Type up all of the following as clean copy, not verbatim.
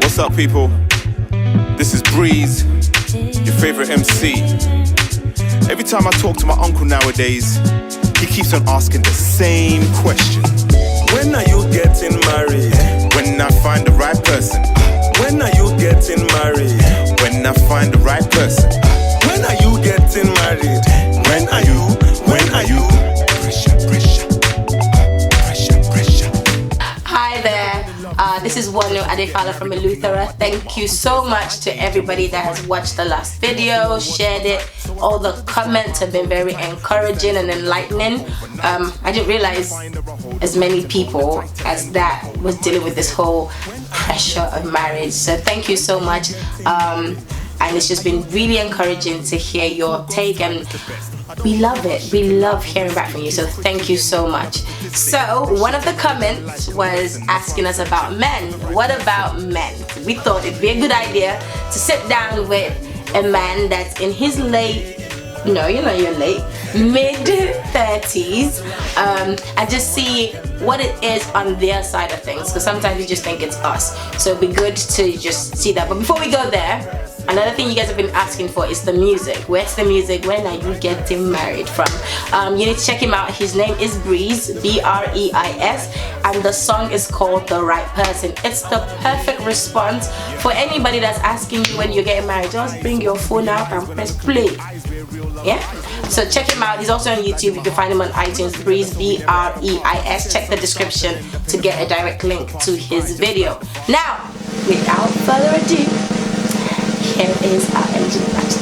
What's up, people? This is Breeze, your favorite MC. Every time I talk to my uncle nowadays, he keeps on asking the same question. When are you getting married? When I find the right person. When are you getting married? When I find the right person. When are you getting married? When are you? When are you? Pressure, pressure. Pressure, pressure. Hi there. This is Wanu Adefala from Eleuthera. Thank you so much to everybody that has watched the last video, shared it. All the comments have been very encouraging and enlightening. I didn't realize as many people as that was dealing with this whole pressure of marriage. So thank you so much. And it's just been really encouraging to hear your take, and we love it. We love hearing back from you, so thank you so much. So one of the comments was asking us about men. What about men? We thought it'd be a good idea to sit down with a man that's in his late, no, you're not even late, mid-30s, and just see what it is on their side of things, because sometimes we just think it's us. So it'd be good to just see that. But before we go there, another thing you guys have been asking for is the music. Where's the music? When are you getting married from? You need to check him out. His name is Breeze, B-R-E-I-S, and the song is called The Right Person. It's the perfect response for anybody that's asking you when you're getting married. Just bring your phone out and press play. Yeah? So check him out. He's also on YouTube. You can find him on iTunes, Breeze, B-R-E-I-S. Check the description to get a direct link to his video. Now, without further ado, here is our engine match.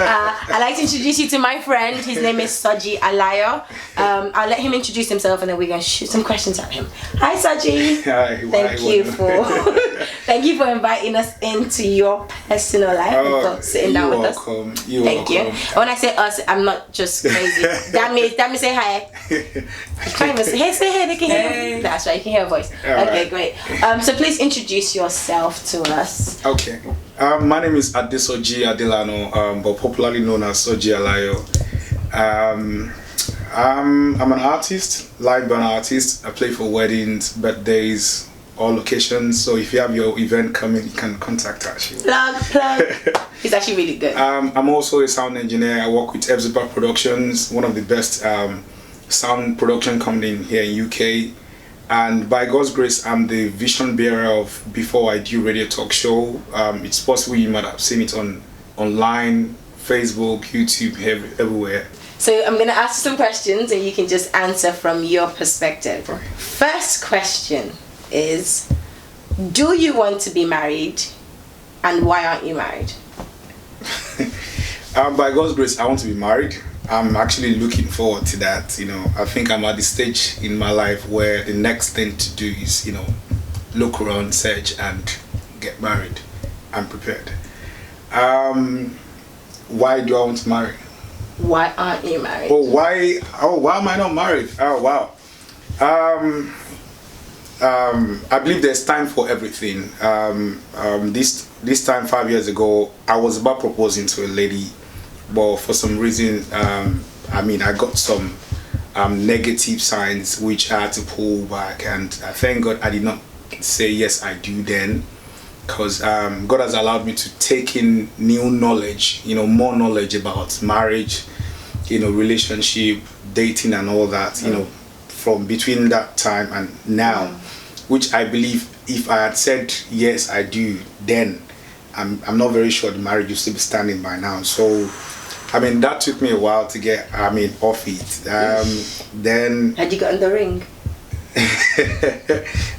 I'd like to introduce you to my friend. His name is Soji Alayo. I'll let him introduce himself and then we're going to shoot some questions at him. Hi Soji. Hi. Thank you for inviting us into your personal life and for sitting down with us. Thank you. When I say us, I'm not just crazy. That means say hi. Say hey, they can hear you. That's right, you can hear a voice. Okay, great. So please introduce yourself to us. Okay. My name is Soji Adelano, but popularly known as Soji Alayo. I'm an artist, live band artist. I play for weddings, birthdays, all locations. So if you have your event coming, you can contact us. Plug. It's actually really good. I'm also a sound engineer. I work with XoXo Productions, one of the best sound production company here in UK. And by God's grace, I'm the vision bearer of Before I Do Radio Talk Show. It's possible you might have seen it online, Facebook, YouTube, everywhere. So I'm going to ask you some questions and you can just answer from your perspective. Okay. First question is, do you want to be married and why aren't you married? By God's grace, I want to be married. I'm actually looking forward to that. I think I'm at the stage in my life where the next thing to do is, look around, search, and get married. I'm prepared. Why do I want to marry? Why aren't you married? Why am I not married? Oh, wow. I believe there's time for everything. This time 5 years ago, I was about proposing to a lady, but for some reason, I got some negative signs which I had to pull back, and I thank God I did not say yes I do then, because God has allowed me to take in new knowledge, more knowledge about marriage, relationship, dating and all that, from between that time and now, which I believe if I had said yes I do then, I'm not very sure the marriage would still be standing by now. So that took me a while to get off it. Then had you gotten the ring?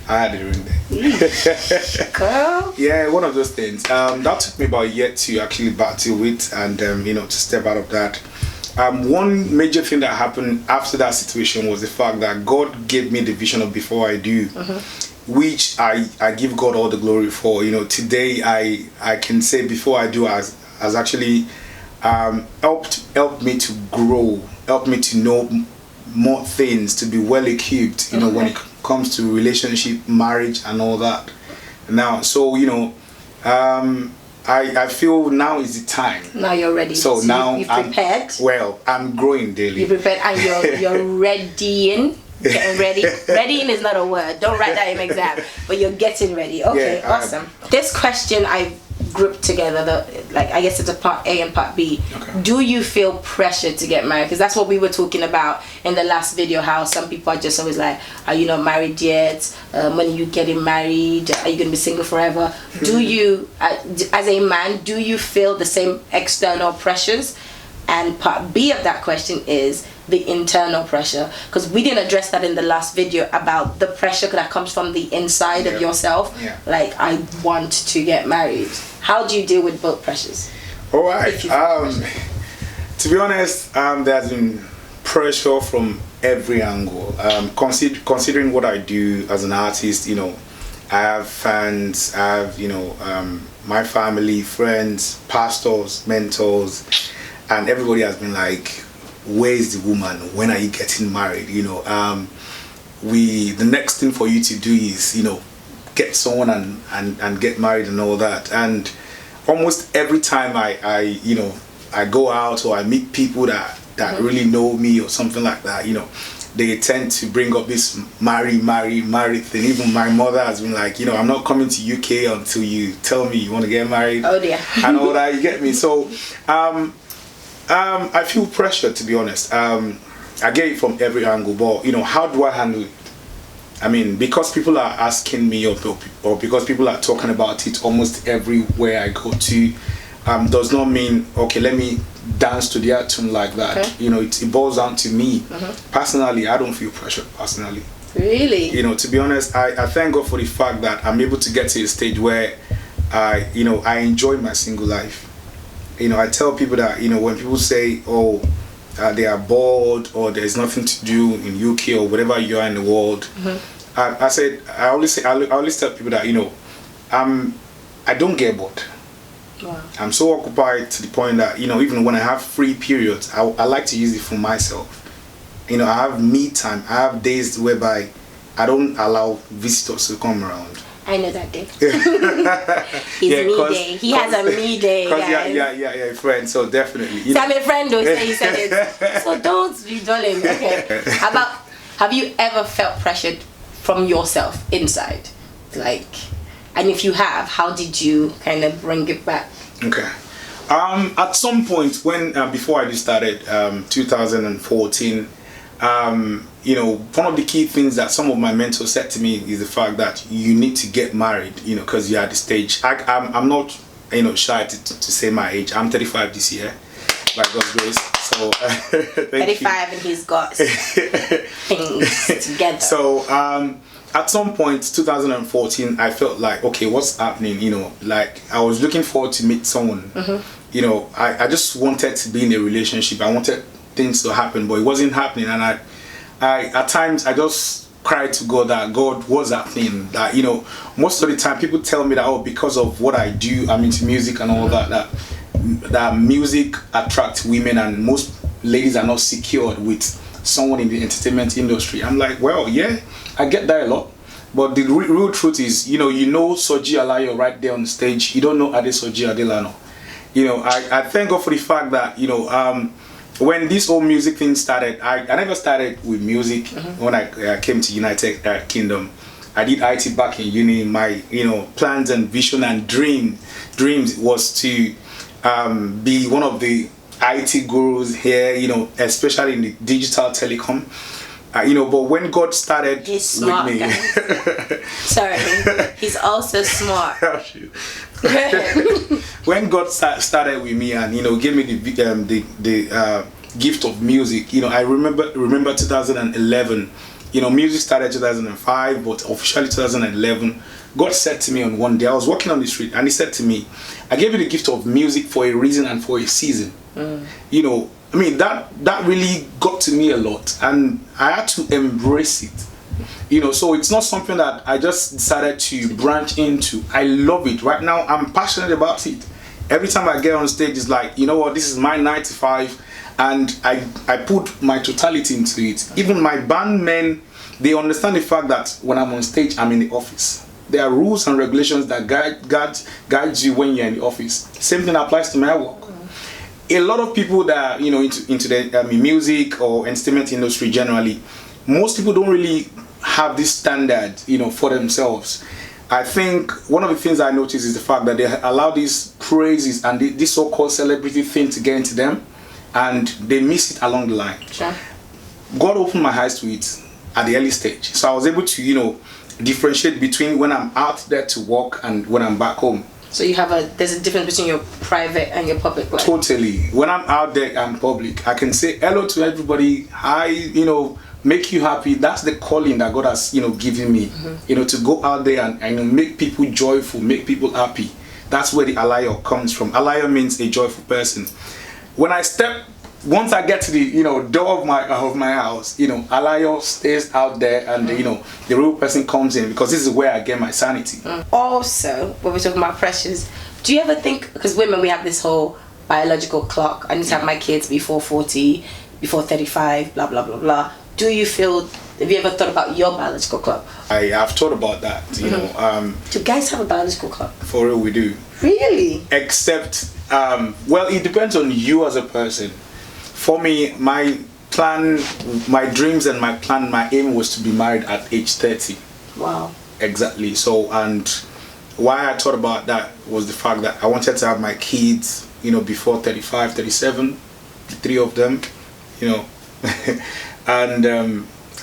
I had the ring then. Girl. Yeah, one of those things. That took me about a year to actually battle with and to step out of that. One major thing that happened after that situation was the fact that God gave me the vision of Before I Do, which I give God all the glory for. Today I can say Before I Do has actually helped me to grow, helped me to know more things, to be well equipped, when it comes to relationship, marriage and all that. Now, so I feel now is the time. Now you're ready. So now you've prepared. I'm growing daily. You're prepared and you're readying. Getting ready. Readying is not a word. Don't write that in exam. But you're getting ready. Okay, Yeah, awesome. This question I grouped together. I guess it's a part A and part B. Okay. Do you feel pressured to get married? Because that's what we were talking about in the last video. How some people are just always like, "Are you not married yet? When are you getting married? Are you gonna be single forever?" Do you, as a man, do you feel the same external pressures? And part B of that question is the internal pressure, because we didn't address that in the last video about the pressure that comes from the inside of yourself. Yeah. Like, I want to get married. How do you deal with both pressures? All right. To be honest, there's been pressure from every angle. Considering what I do as an artist, you know, I have fans, I have, you know, my family, friends, pastors, mentors, and everybody has been like, where's the woman? When are you getting married? You know, the next thing for you to do is, you know, get someone and get married and all that. And almost every time I you know, I go out or I meet people that really know me or something like that, you know, they tend to bring up this marry thing. Even my mother has been like, you know, I'm not coming to UK until you tell me you want to get married. Oh dear. And all that, you get me? So I feel pressure, to be honest. I get it from every angle, but you know, how do I handle it? I mean, because people are asking me or because people are talking about it almost everywhere I go to, does not mean, okay, let me dance to their tune like that. Okay. You know, it boils down to me. Personally, I don't feel pressure, personally. Really? You know, to be honest, I thank God for the fact that I'm able to get to a stage where you know, I enjoy my single life. You know, I tell people that, you know, when people say, oh, they are bored or there's nothing to do in UK or whatever you are in the world, I always tell people that, you know, I don't get bored. Wow. I'm so occupied to the point that, you know, even when I have free periods, I like to use it for myself. You know, I have me time. I have days whereby I don't allow visitors to come around. I know that day. He's me day. He has a me day, guys. Yeah, friend. So definitely. So I'm a friend though, so he said it. So don't be dulling. Okay. How about, have you ever felt pressured from yourself inside? Like, and if you have, how did you kind of bring it back? Okay. At some point when before I just started 2014, you know, one of the key things that some of my mentors said to me is the fact that you need to get married, you know, because you're at the stage. I'm not, you know, shy to say my age. I'm 35 this year, by God's grace. So 35 and he's got things together. So at some point 2014, I felt like, okay, what's happening? You know, like I was looking forward to meet someone. You know, I just wanted to be in a relationship. I wanted things to happen, but it wasn't happening. And I at times I just cried to God that God was happening. That, you know, most of the time people tell me that, oh, because of what I do, I'm into music and all that music attracts women and most ladies are not secured with someone in the entertainment industry. I'm like, well, yeah, I get that a lot. But the real truth is, you know Soji Alayo right there on the stage. You don't know Soji Adelano. You know, I thank God for the fact that, you know, when this whole music thing started, I never started with music. When I came to United Kingdom, I did IT back in uni. My, you know, plans and vision and dreams was to be one of the IT gurus here, you know, especially in the digital telecom. You know, but when God started he's smart, with me, guys. Sorry, he's also smart. When God started with me and, you know, gave me the gift of music, you know, I remember 2011. You know, music started 2005, but officially 2011. God said to me on one day, I was walking on the street, and He said to me, "I gave you the gift of music for a reason and for a season." You know, I mean, that really got to me a lot, and I had to embrace it. You know, so it's not something that I just decided to branch into. I love it. Right now, I'm passionate about it. Every time I get on stage, it's like, you know what, this is my 9 to 5, and I put my totality into it. Even my band men, they understand the fact that when I'm on stage, I'm in the office. There are rules and regulations that guide you when you're in the office. Same thing applies to my work. A lot of people that are, you know, into the music or entertainment industry generally, most people don't really have this standard, for themselves. I think one of the things I noticed is the fact that they allow these praises and this so-called celebrity thing to get into them, and they miss it along the line. Sure. God opened my eyes to it at the early stage, so I was able to, differentiate between when I'm out there to work and when I'm back home. So there's a difference between your private and your public life. Totally. When I'm out there and public, I can say hello to everybody. Hi, make you happy. That's the calling that God has, given me. To go out there and make people joyful, make people happy. That's where the Alayo comes from. Alayo means a joyful person. Once I get to the door of my house, Alayo stays out there, and the real person comes in, because this is where I get my sanity. Also, when we're talking about pressures, do you ever think, because women, we have this whole biological clock, I need to have my kids before 40, before 35, blah blah blah blah. Have you ever thought about your biological clock? I have thought about that. Do guys have a biological clock? For real, we do. Really? Except, well, it depends on you as a person. For me, my plan, my dreams and my aim was to be married at age 30. Wow. Exactly. So, and why I thought about that was the fact that I wanted to have my kids, before 35, 37, 3 of them, and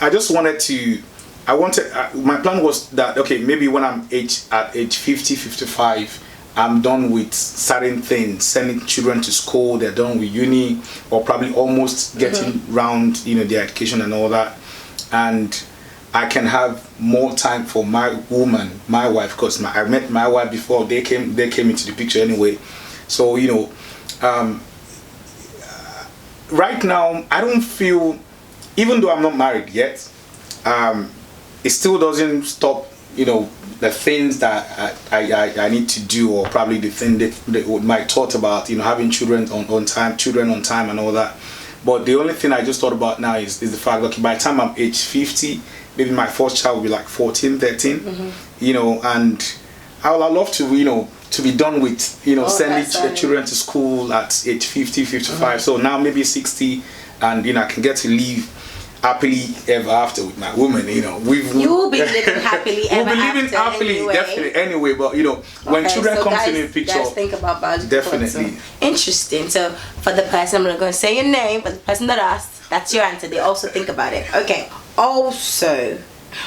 I just wanted to, my plan was that, okay, maybe when I'm at age 50, 55, I'm done with certain things, sending children to school, they're done with uni, or probably almost getting round, their education and all that. And I can have more time for my woman, my wife, because I met my wife before they came into the picture anyway. So, right now, I don't feel, even though I'm not married yet, it still doesn't stop, the things that I need to do, or probably the thing that might thought about, having children on time and all that. But the only thing I just thought about now is the fact that by the time I'm age 50, maybe my first child will be like 14, 13, and I would love to, to be done with, sending children to school at age 50, 55. So now maybe 60, and, I can get to live happily ever after with my woman. You will be living happily ever after. We'll be living happily, anyway. Definitely, anyway. But when children come in the picture, guys think about biological definitely. Interesting. So for the person, I'm not going to say your name, but the person that asked, that's your answer. They also think about it. Okay. Also,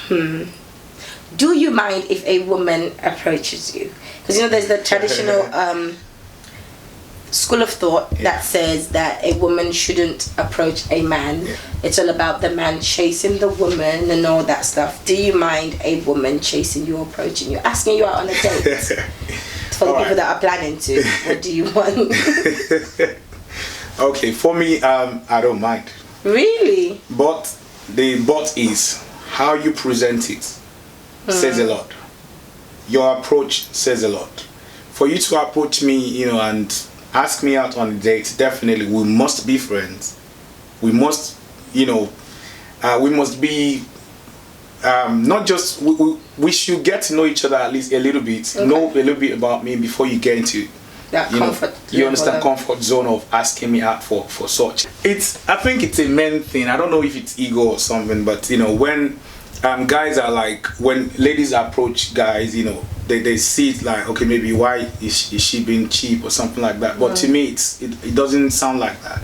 do you mind if a woman approaches you? Because there's the traditional school of thought that says that a woman shouldn't approach a man. It's all about the man chasing the woman and all that stuff. Do you mind a woman chasing you, approaching you, asking you out on a date? For the people that are planning to, what do you want? Okay, for me, I don't mind. Really? But the but is how you present it says a lot. Your approach says a lot. For you to approach me, and ask me out on a date, definitely we must be friends. We must, we must be, not just, we should get to know each other at least a little bit. Okay. Know a little bit about me before you get into that comfort. You understand, comfort zone of asking me out for such. I think it's a men thing. I don't know if it's ego or something, but when guys are like, when ladies approach guys, they see it like, okay, maybe why is she being cheap or something like that. But to me, it doesn't sound like that.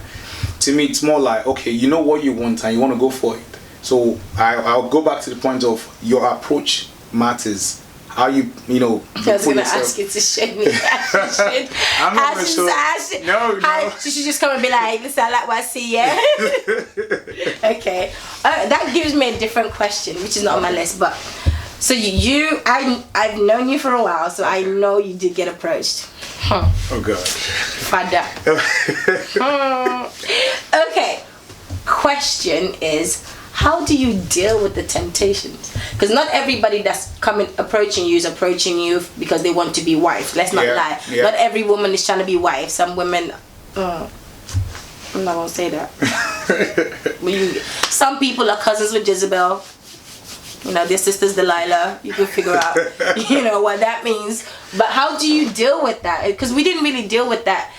To me, it's more like, okay, you know what you want and you want to go for it. So I'll go back to the point of your approach matters. How you I was going to ask you to show me. I'm not going to show. No. She should just come and be like, listen, I like what I see, yeah? Okay. That gives me a different question, which is not on my list, but so I've known you for a while, so I know you did get approached. Oh God. Father. Okay. Question is, how do you deal with the temptations? Because not everybody that's approaching you is approaching you because they want to be wife. Let's not lie. Yeah. Not every woman is trying to be wife. Some women, I'm not gonna say that. Some people are cousins with Jezebel. Their sister's Delilah. You can figure out, what that means. But how do you deal with that? Because we didn't really deal with that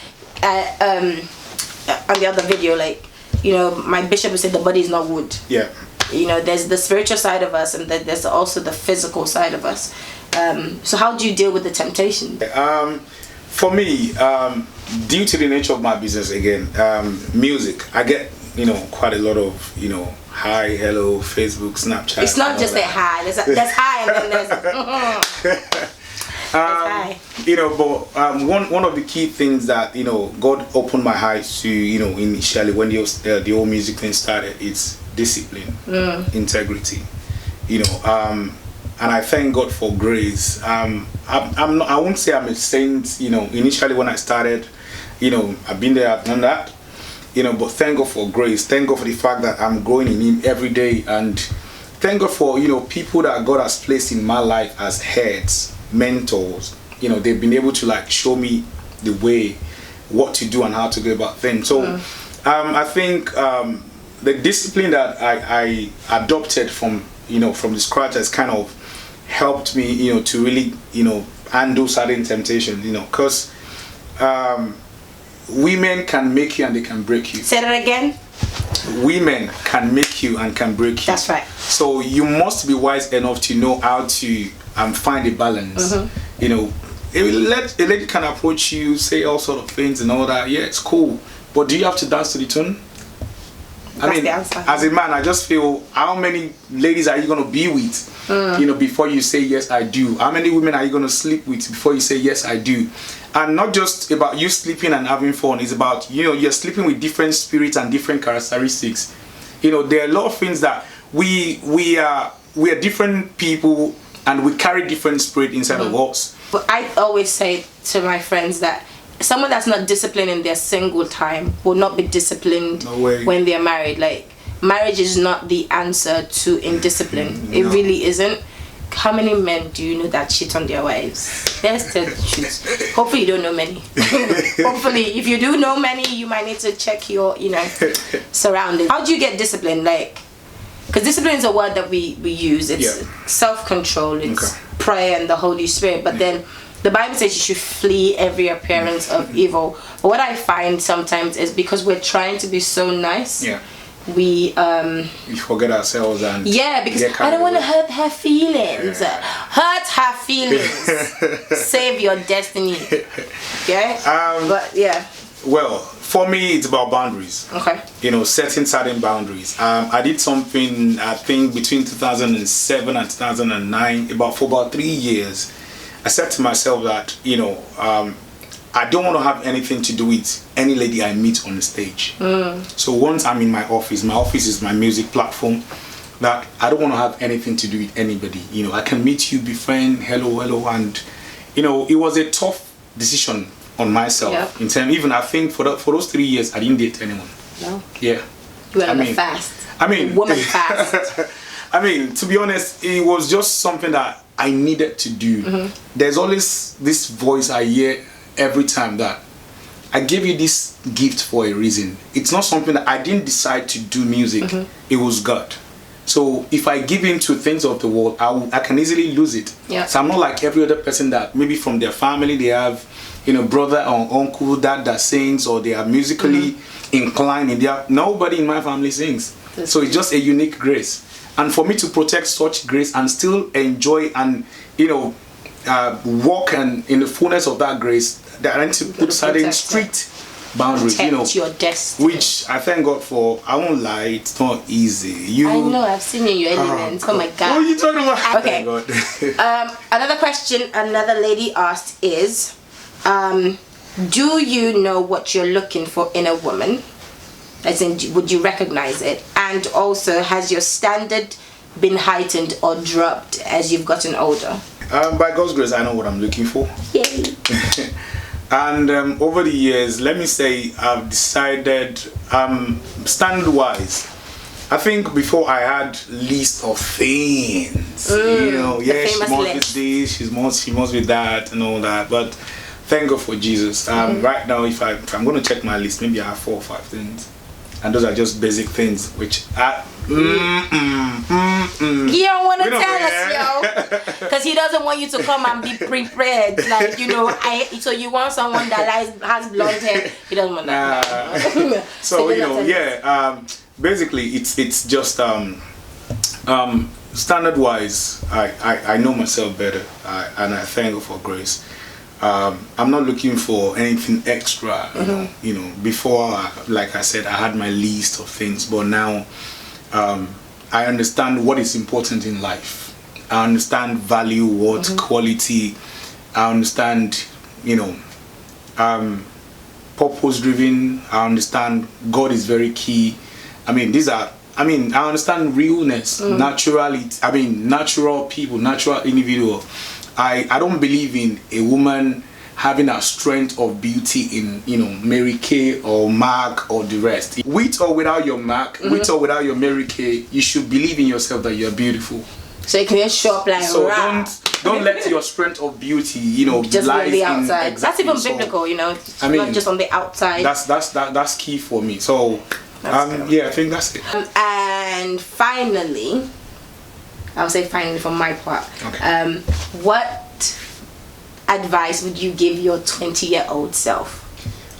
on the other video. Like, my bishop said the body is not wood. Yeah. You know, there's the spiritual side of us, and then there's also the physical side of us. So how do you deal with the temptation? For me, due to the nature of my business, again, music, I get, you know, quite a lot of, you know, hi, hello, Facebook, Snapchat. It's not just a hi. There's hi, and then there's hi. You know, but one of the key things that, you know, God opened my eyes to, you know, initially when the whole music thing started, it's discipline, integrity, you know, and I thank God for grace. I won't say I'm a saint, you know. Initially when I started, you know, I've been there, I've done that, you know, but thank God for grace. Thank God for the fact that I'm growing in Him every day, and thank God for, you know, people that God has placed in my life as heads, mentors. You know, they've been able to like show me the way, what to do and how to go about things. So I think the discipline that I adopted from, you know, from the scratch has kind of helped me, you know, to really, you know, handle certain temptations, you know, because women can make you and they can break you. Say that again. Women can make you and can break you. That's right. So you must be wise enough to know how to find a balance. You know, a lady can approach you, say all sort of things and all that. Yeah, it's cool, but do you have to dance to the tune? I mean, as a man, I just feel, how many ladies are you going to be with, you know, before you say yes I do? How many women are you going to sleep with before you say yes I do? And not just about you sleeping and having fun. It's about, you know, you're sleeping with different spirits and different characteristics. You know, there are a lot of things that we are different people, and we carry different spirit inside of us. But I always say to my friends that someone that's not disciplined in their single time will not be disciplined when they're married. Like, marriage is not the answer to indiscipline. It really isn't. How many men do you know that cheat on their wives? Let's tell the truth. Hopefully you don't know many. Hopefully, if you do know many, you might need to check your, you know, surroundings. How do you get discipline? Like, because discipline is a word that we use. It's self-control, it's prayer and the Holy Spirit. But then the Bible says you should flee every appearance of evil. But what I find sometimes is because we're trying to be so nice, we forget ourselves and because I don't want to hurt her feelings. Hurt her feelings. Save your destiny. But well, for me, it's about boundaries. Okay. You know, setting certain boundaries. I did something, I think, between 2007 and 2009, for about 3 years. I said to myself that, you know, I don't want to have anything to do with any lady I meet on the stage. So once I'm in my office is my music platform, that I don't want to have anything to do with anybody. You know, I can meet you, be friend, hello, and, you know, it was a tough decision on myself. In terms, even I think for those 3 years, I didn't date anyone. No. Yeah. You were on the fast. I mean, woman fast. I mean, to be honest, it was just something that I needed to do. There's always this voice I hear every time that I gave you this gift for a reason. It's not something that I didn't decide to do music. It was God. So if I give in to things of the world, I can easily lose it. So I'm not like every other person that maybe from their family they have, you know, brother or uncle that sings, or they are musically inclined. Nobody in my family sings. So it's just a unique grace. And for me to protect such grace and still enjoy and, you know, walk in the fullness of that grace, that I need to put certain strict boundaries, protect, you know, your destiny. which I thank God for. I won't lie, it's not easy. I know, I've seen you in your elements. Oh my God. What are you talking about? Okay. Another question another lady asked is, do you know what you're looking for in a woman? As in, would you recognize it? And also, has your standard been heightened or dropped as you've gotten older? By God's grace, I know what I'm looking for. Yay. And over the years, let me say, I've decided, standard-wise, I think before I had list of things, you know, she must be this, she must be that, and all that. But thank God for Jesus. Right now, if I'm going to check my list, maybe I have 4 or 5 things, and those are just basic things, which you don't want to tell us, yo, because he doesn't want you to come and be prepared, like, you know. So you want someone that has blonde hair. He doesn't want that. So you know, basically, it's just Standard wise, I know myself better, and I thank God for grace. I'm not looking for anything extra. You know, before, like I said, I had my list of things, but now I understand what is important in life. I understand value, what quality. I understand, you know, purpose driven. I understand God is very key. I mean, I understand realness, naturality. I mean, natural people, natural individual. I don't believe in a woman having a strength of beauty in, you know, Mary Kay or Mark or the rest. With or without your Mark, with or without your Mary Kay, you should believe in yourself that you're beautiful. So you can just show up like so don't let your strength of beauty, you know, just lie on the outside. Exactly. That's even biblical, you know. I mean, not just on the outside. That's key for me. So yeah, I think that's it. And finally, I'll say finally from my part. Okay. What advice would you give your 20-year-old self?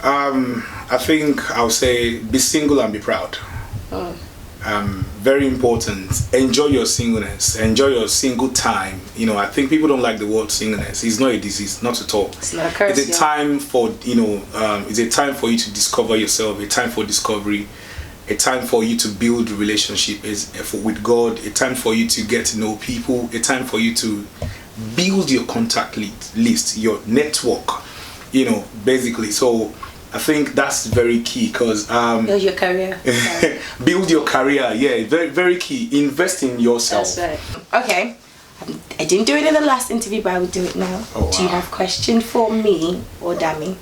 I think I'll say be single and be proud. Very important. Enjoy your singleness. Enjoy your single time. You know, I think people don't like the word singleness. It's not a disease, not at all. It's not a curse. It's a time for, you know, it's a time for you to discover yourself. A time for discovery. A time for you to build relationship with God. A time for you to get to know people. A time for you to build your contact list, your network. You know, basically. So I think that's very key because build your career. Build your career, yeah, very very key. Invest in yourself. That's right. Okay, I didn't do it in the last interview, but I will do it now. Oh, wow. Do you have a question for me or Dami?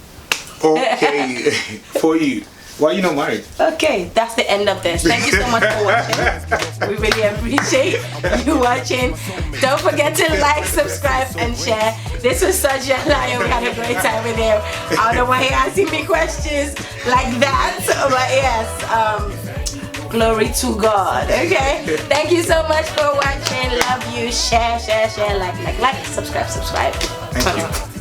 Okay, for you. Why are you not married? Okay, that's the end of this. Thank you so much for watching. We really appreciate you watching. Don't forget to like, subscribe, and share. This was Soji Alayo. We had a great time with him. I don't know why he asking me questions like that, but yes, glory to God. Okay, thank you so much for watching. Love you. Share, like, subscribe. Thank you.